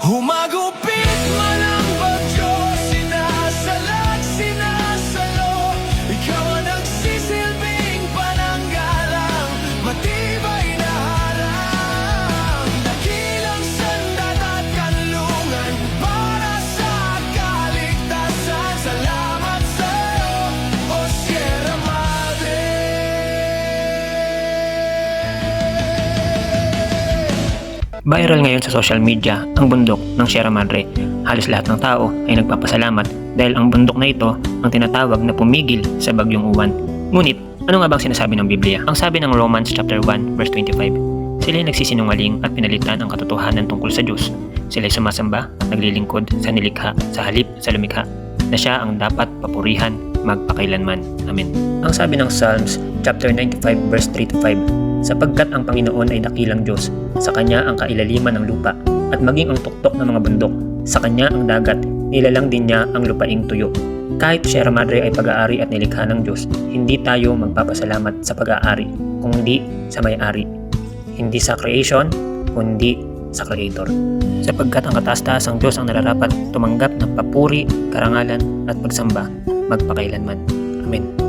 Humagupit man ang bagyo, sinasalag, sinasalo. Ikaw ang nagsisilbing pananggalang, matibay na harang. Dakilang sandat at kanlungan para sa kaligtasan. Salamat sa'yo, O Sierra Madre. Viral ngayon sa social media ang bundok ng Sierra Madre. Halos lahat ng tao ay nagpapasalamat dahil ang bundok na ito ang tinatawag na pumigil sa bagyong uwan. Ngunit, ano nga bang sinasabi ng Biblia? Ang sabi ng Romans chapter 1 verse 25, sila'y nagsisinungaling at pinalitan ang katotohanan tungkol sa Diyos. Sila'y sumasamba at naglilingkod sa nilikha sa halip sa lumikha, na siya ang dapat papurihan magpakailanman. Amen. Ang sabi ng Psalms chapter 95 verse 3 to 5, sapagkat ang Panginoon ay dakilang Diyos, sa Kanya ang kailaliman ng lupa, at maging ang tuktok ng mga bundok, sa Kanya ang dagat, nilalang din niya ang lupaing tuyo. Kahit Sierra Madre ay pag-aari at nilikha ng Diyos, hindi tayo magpapasalamat sa pag-aari, kundi sa may-ari. Hindi sa creation, kundi sa Creator. Sapagkat ang kataas-taasang Diyos ang nararapat tumanggap ng papuri, karangalan at pagsamba magpakailanman. Amen.